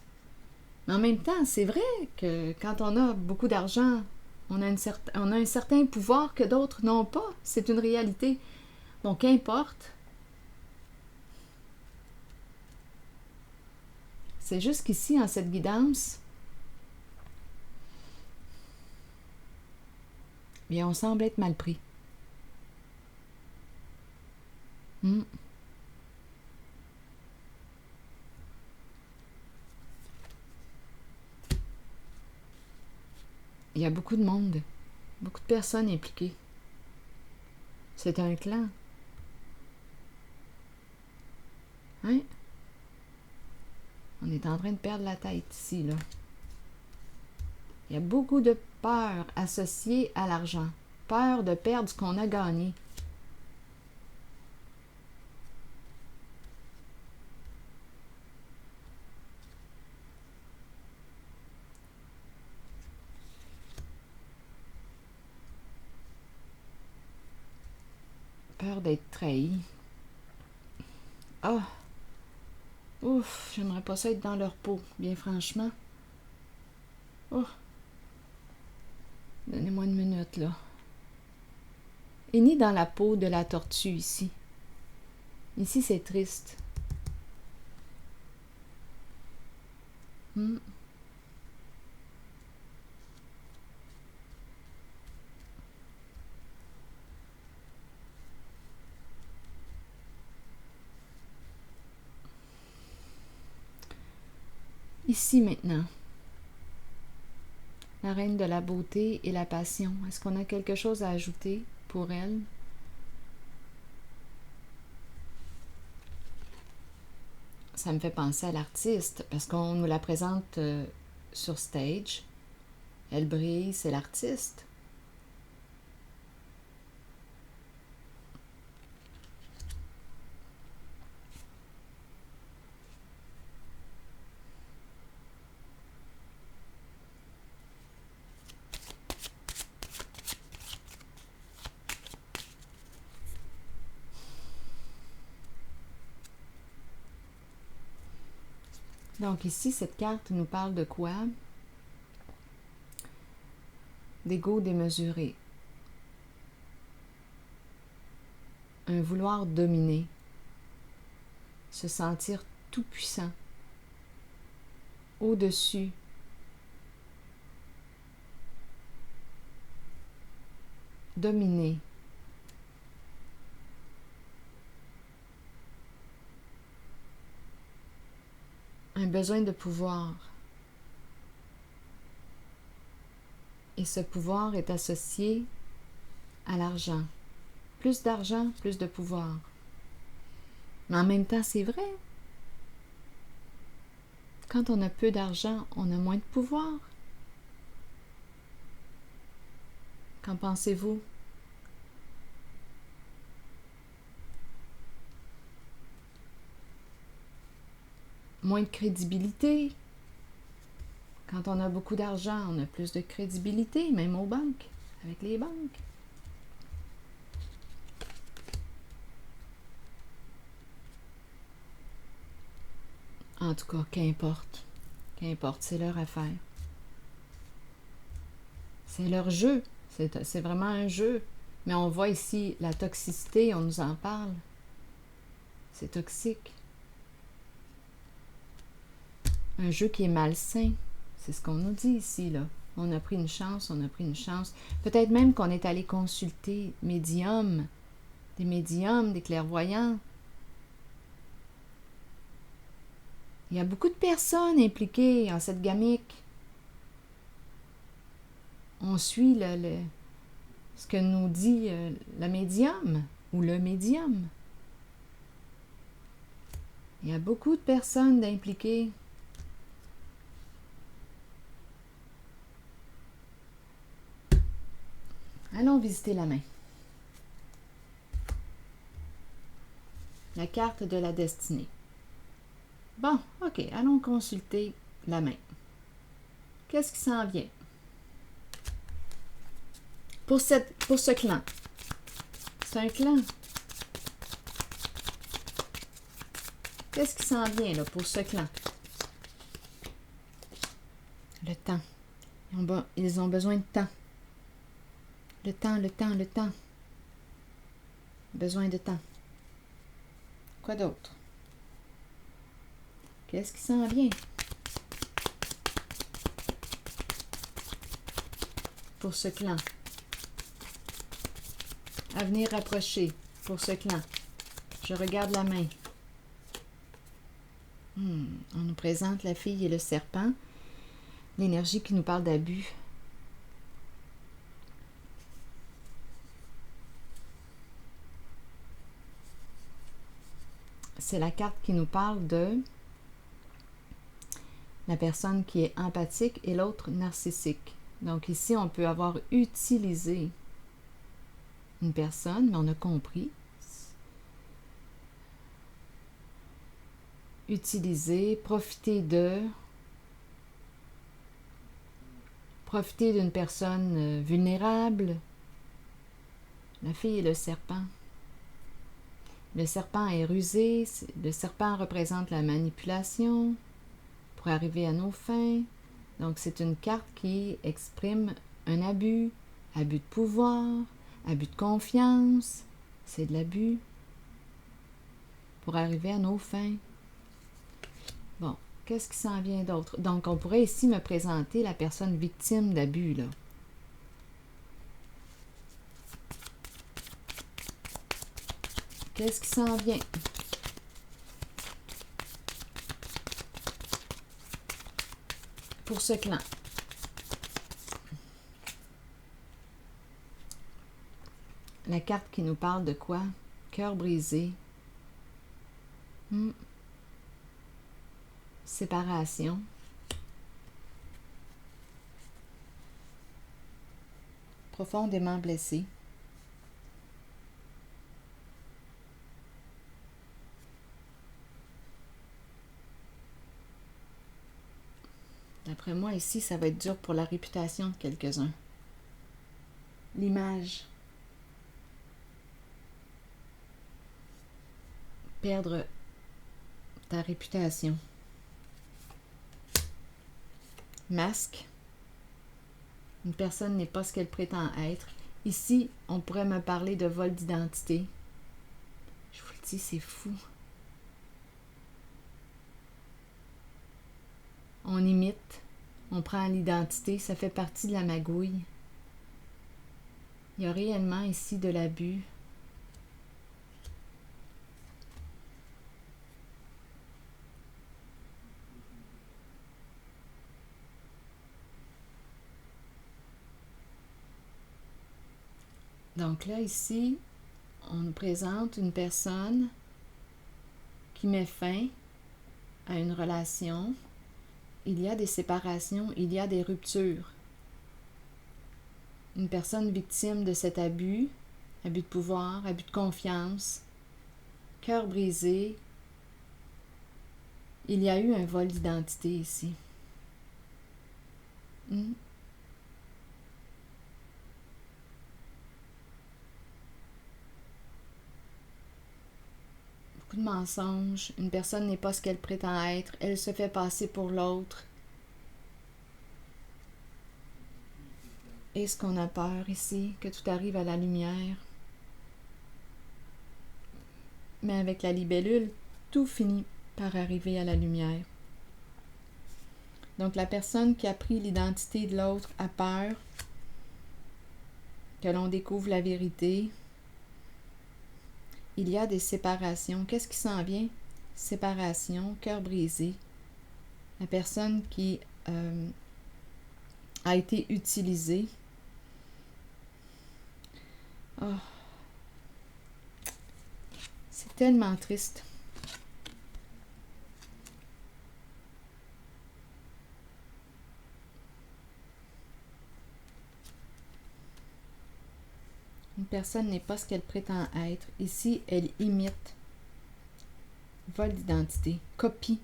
Mais en même temps, c'est vrai que quand on a beaucoup d'argent, on a un certain pouvoir que d'autres n'ont pas. C'est une réalité. Donc, qu'importe. C'est juste qu'ici, en cette guidance, bien on semble être mal pris. Hmm. Il y a beaucoup de monde, beaucoup de personnes impliquées. C'est un clan. Hein? On est en train de perdre la tête ici, là. Il y a beaucoup de peur associée à l'argent. Peur de perdre ce qu'on a gagné. Peur d'être trahi. Ah! Ouf, j'aimerais pas ça être dans leur peau, bien franchement. Oh! Donnez-moi une minute, là. Et ni dans la peau de la tortue, ici. Ici, c'est triste. Hmm. Ici, maintenant. La reine de la beauté et la passion. Est-ce qu'on a quelque chose à ajouter pour elle? Ça me fait penser à l'artiste, parce qu'on nous la présente sur stage. Elle brille, c'est l'artiste. Donc ici, cette carte nous parle de quoi? D'ego démesuré. Un vouloir dominer. Se sentir tout puissant. Au-dessus. Dominer. Un besoin de pouvoir. Et ce pouvoir est associé à l'argent. Plus d'argent, plus de pouvoir. Mais en même temps, c'est vrai. Quand on a peu d'argent, on a moins de pouvoir. Qu'en pensez-vous? Moins de crédibilité. Quand on a beaucoup d'argent, on a plus de crédibilité, même aux banques, avec les banques. En tout cas, qu'importe. Qu'importe, c'est leur affaire. C'est leur jeu. C'est vraiment un jeu. Mais on voit ici la toxicité, on nous en parle. C'est toxique. Un jeu qui est malsain. C'est ce qu'on nous dit ici, là. On a pris une chance, on a pris une chance. Peut-être même qu'on est allé consulter des médiums, des clairvoyants. Il y a beaucoup de personnes impliquées en cette gamique. On suit ce que nous dit la médium ou le médium. Il y a beaucoup de personnes impliquées. Allons visiter la main. La carte de la destinée. Bon, ok, allons consulter la main. Qu'est-ce qui s'en vient? Pour ce clan. C'est un clan. Qu'est-ce qui s'en vient là, pour ce clan? Le temps. Ils ont besoin de temps. Le temps, le temps, le temps. Besoin de temps. Quoi d'autre? Qu'est-ce qui s'en vient? Pour ce clan. à venir rapprocher pour ce clan. Je regarde la main. On nous présente la fille et le serpent. L'énergie qui nous parle d'abus. C'est la carte qui nous parle de la personne qui est empathique et l'autre narcissique. Donc ici, on peut avoir utilisé une personne, mais on a compris. Utiliser, profiter d'une personne vulnérable. La fille et le serpent. Le serpent est rusé. Le serpent représente la manipulation pour arriver à nos fins. Donc, c'est une carte qui exprime un abus de pouvoir, abus de confiance. C'est de l'abus pour arriver à nos fins. Bon, qu'est-ce qui s'en vient d'autre? Donc, on pourrait ici me présenter la personne victime d'abus, là. Qu'est-ce qui s'en vient? Pour ce clan. La carte qui nous parle de quoi? Cœur brisé. Séparation. Profondément blessé. D'après moi, ici, ça va être dur pour la réputation de quelques-uns. L'image. Perdre ta réputation. Masque. Une personne n'est pas ce qu'elle prétend être. Ici, on pourrait me parler de vol d'identité. Je vous le dis, c'est fou. On imite, on prend l'identité, ça fait partie de la magouille. Il y a réellement ici de l'abus. Donc là, ici, on nous présente une personne qui met fin à une relation. Il y a des séparations, il y a des ruptures. Une personne victime de cet abus, abus de pouvoir, abus de confiance, cœur brisé. Il y a eu un vol d'identité ici. Beaucoup de mensonges. Une personne n'est pas ce qu'elle prétend être. Elle se fait passer pour l'autre. Est-ce qu'on a peur ici que tout arrive à la lumière? Mais avec la libellule, tout finit par arriver à la lumière. Donc la personne qui a pris l'identité de l'autre a peur que l'on découvre la vérité. Il y a des séparations. Qu'est-ce qui s'en vient? Séparation, cœur brisé. La personne qui a été utilisée. Oh. C'est tellement triste. Une personne n'est pas ce qu'elle prétend être. Ici, elle imite. Vol d'identité. Copie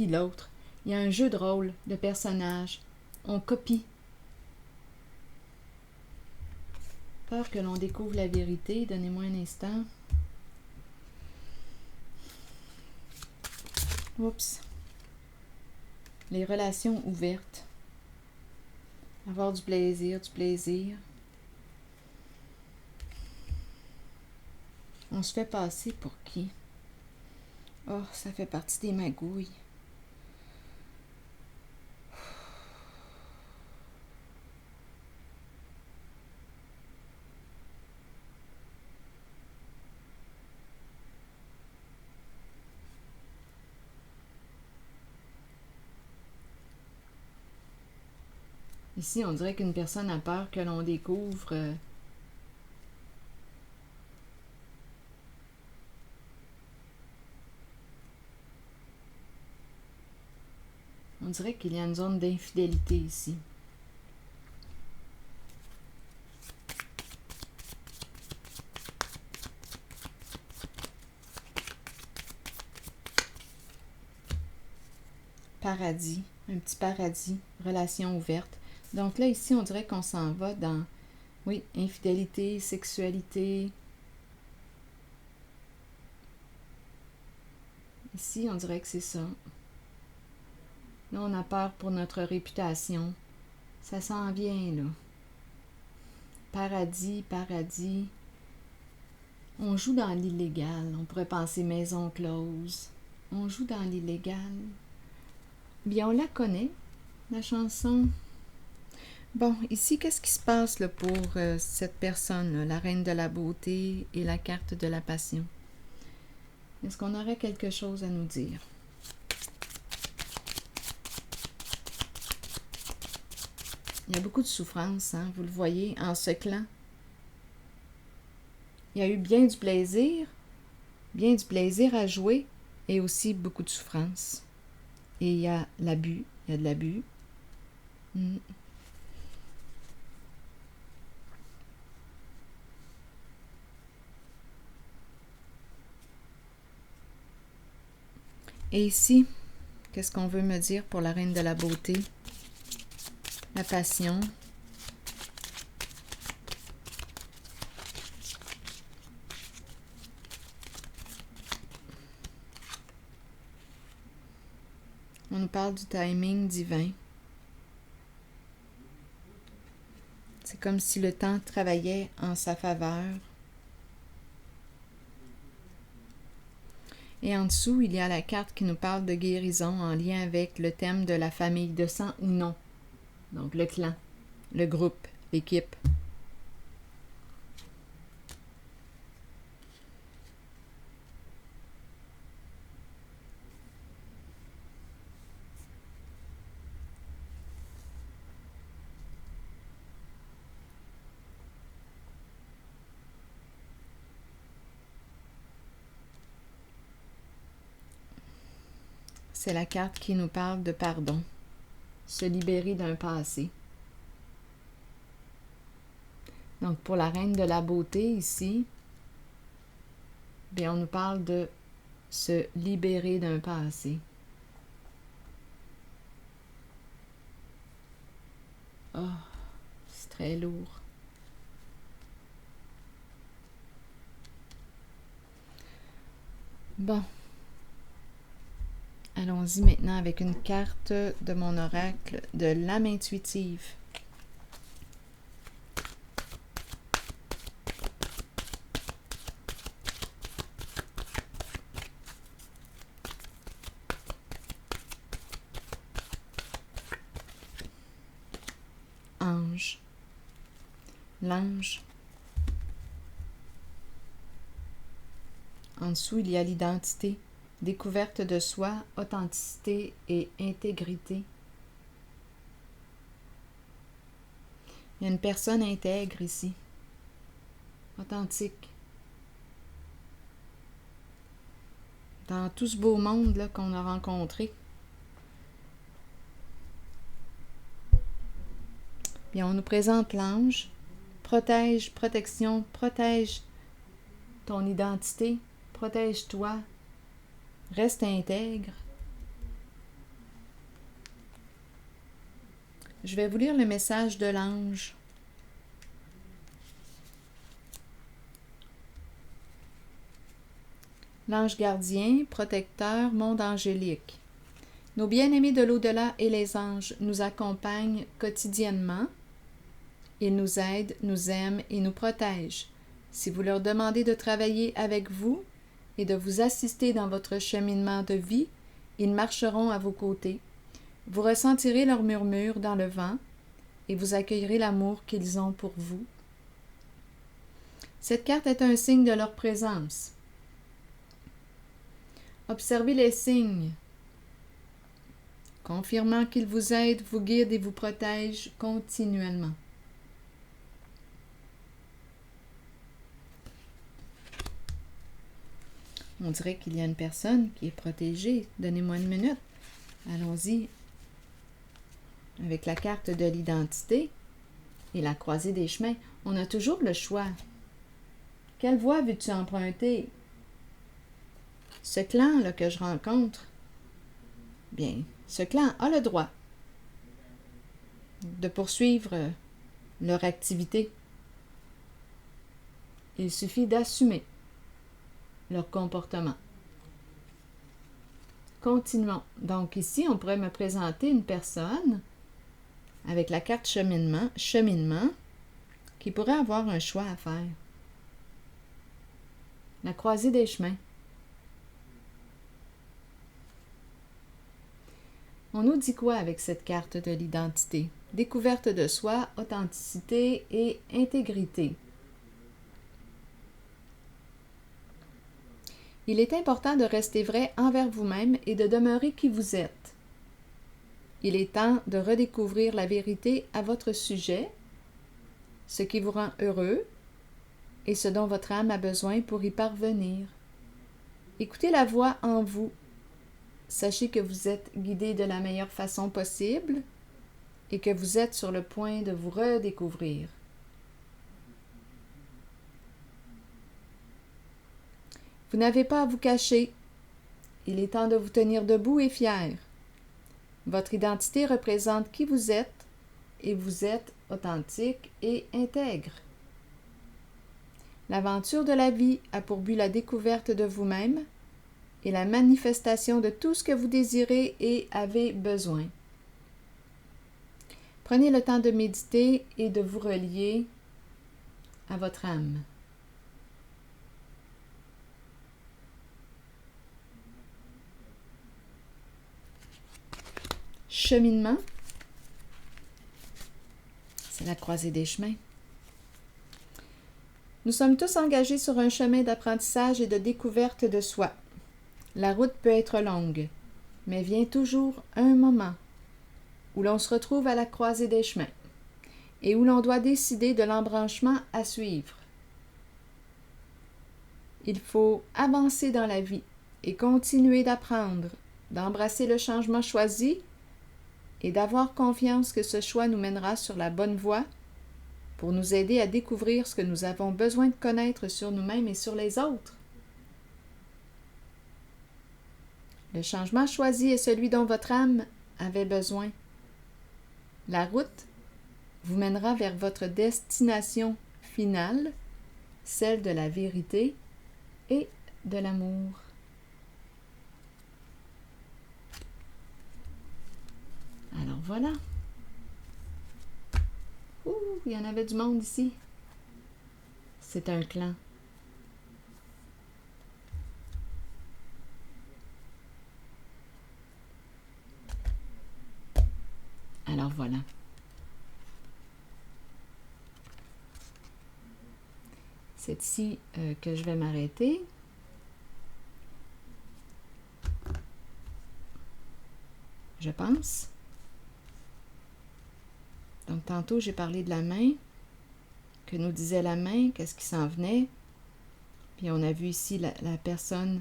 l'autre. Il y a un jeu de rôle de personnage. On copie. Peur que l'on découvre la vérité. Donnez-moi un instant. Oups. Les relations ouvertes. Avoir du plaisir, du plaisir. On se fait passer pour qui? Oh, ça fait partie des magouilles. Ici, on dirait qu'une personne a peur que l'on découvre on dirait qu'il y a une zone d'infidélité ici. Paradis, un petit paradis, relation ouverte. Donc là, ici, on dirait qu'on s'en va dans, oui, infidélité, sexualité. Ici, on dirait que c'est ça. Là, on a peur pour notre réputation. Ça s'en vient, là. Paradis, paradis. On joue dans l'illégal. On pourrait penser maison close. On joue dans l'illégal. Bien, on la connaît, la chanson. Bon, ici, qu'est-ce qui se passe là, pour cette personne, là, la reine de la beauté et la carte de la passion? Est-ce qu'on aurait quelque chose à nous dire? Il y a beaucoup de souffrance, hein, vous le voyez, en ce clan. Il y a eu bien du plaisir à jouer et aussi beaucoup de souffrance. Et il y a l'abus, il y a de l'abus. Et ici, qu'est-ce qu'on veut me dire pour la reine de la beauté? La passion. On nous parle du timing divin. C'est comme si le temps travaillait en sa faveur. Et en dessous, il y a la carte qui nous parle de guérison en lien avec le thème de la famille, de sang ou non. Donc le clan, le groupe, l'équipe. C'est la carte qui nous parle de pardon, se libérer d'un passé. Donc pour la reine de la beauté ici, bien on nous parle de se libérer d'un passé. Oh, c'est très lourd. Bon. Allons-y maintenant avec une carte de mon oracle de l'âme intuitive. Ange. L'ange. En dessous, il y a l'identité. Découverte de soi, authenticité et intégrité. Il y a une personne intègre ici, authentique. Dans tout ce beau monde là, qu'on a rencontré. Bien, on nous présente l'ange. Protège, protection, protège ton identité, protège-toi. Reste intègre. Je vais vous lire le message de l'ange. L'ange gardien, protecteur, monde angélique. Nos bien-aimés de l'au-delà et les anges nous accompagnent quotidiennement. Ils nous aident, nous aiment et nous protègent. Si vous leur demandez de travailler avec vous, et de vous assister dans votre cheminement de vie, ils marcheront à vos côtés. Vous ressentirez leurs murmures dans le vent et vous accueillerez l'amour qu'ils ont pour vous. Cette carte est un signe de leur présence. Observez les signes. confirmant qu'il vous aide, vous guide et vous protège continuellement. On dirait qu'il y a une personne qui est protégée. Donnez-moi une minute. Allons-y avec la carte de l'identité et la croisée des chemins. On a toujours le choix. Quelle voie veux-tu emprunter? Ce clan-là que je rencontre, bien, ce clan a le droit de poursuivre leur activité. Il suffit d'assumer leur comportement. Continuons. Donc ici, on pourrait me présenter une personne avec la carte cheminement, qui pourrait avoir un choix à faire. La croisée des chemins. On nous dit quoi avec cette carte de l'identité? Découverte de soi, authenticité et intégrité. Il est important de rester vrai envers vous-même et de demeurer qui vous êtes. Il est temps de redécouvrir la vérité à votre sujet, ce qui vous rend heureux et ce dont votre âme a besoin pour y parvenir. Écoutez la voix en vous. Sachez que vous êtes guidé de la meilleure façon possible et que vous êtes sur le point de vous redécouvrir. Vous n'avez pas à vous cacher. Il est temps de vous tenir debout et fier. Votre identité représente qui vous êtes et vous êtes authentique et intègre. L'aventure de la vie a pour but la découverte de vous-même et la manifestation de tout ce que vous désirez et avez besoin. Prenez le temps de méditer et de vous relier à votre âme. Cheminement, c'est la croisée des chemins. Nous sommes tous engagés sur un chemin d'apprentissage et de découverte de soi. La route peut être longue, mais vient toujours un moment où l'on se retrouve à la croisée des chemins et où l'on doit décider de l'embranchement à suivre. Il faut avancer dans la vie et continuer d'apprendre, d'embrasser le changement choisi et d'avoir confiance que ce choix nous mènera sur la bonne voie pour nous aider à découvrir ce que nous avons besoin de connaître sur nous-mêmes et sur les autres. Le changement choisi est celui dont votre âme avait besoin. La route vous mènera vers votre destination finale, celle de la vérité et de l'amour. Alors voilà. Ouh, il y en avait du monde ici. C'est un clan. Alors voilà. C'est ici que je vais m'arrêter. Je pense. Donc, tantôt, j'ai parlé de la main. Que nous disait la main? Qu'est-ce qui s'en venait? Puis, on a vu ici la personne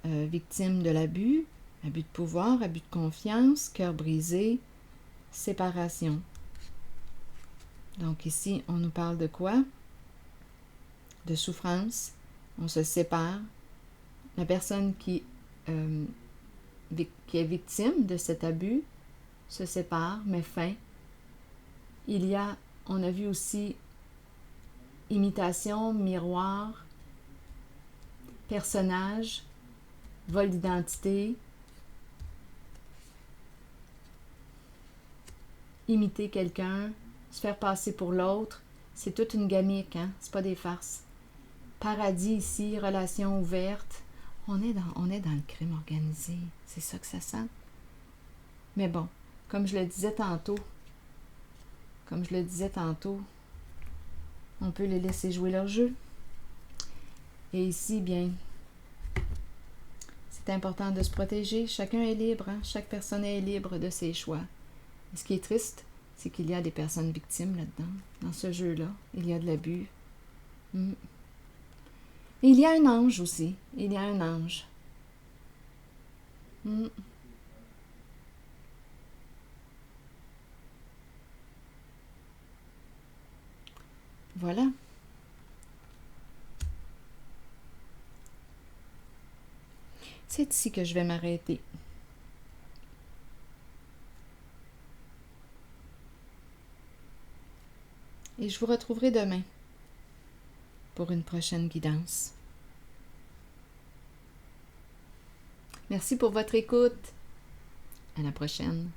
victime de l'abus. Abus de pouvoir, abus de confiance, cœur brisé, séparation. Donc, ici, on nous parle de quoi? De souffrance. On se sépare. La personne qui est victime de cet abus se sépare, met fin. Il y a, on a vu aussi, imitation, miroir, personnage, vol d'identité, imiter quelqu'un, se faire passer pour l'autre, c'est toute une gamique, hein? C'est pas des farces. Paradis ici, relation ouverte, on est dans le crime organisé, c'est ça que ça sent. Mais bon, comme je le disais tantôt, on peut les laisser jouer leur jeu. Et ici, bien, c'est c'est important de se protéger. Chacun est libre, hein? Chaque personne est libre de ses choix. Et ce qui est triste, c'est qu'il y a des personnes victimes là-dedans, dans ce jeu-là. Il y a de l'abus. Mm. Et il y a un ange aussi. Il y a un ange. Mm. Voilà. C'est ici que je vais m'arrêter. Et je vous retrouverai demain pour une prochaine guidance. Merci pour votre écoute. À la prochaine.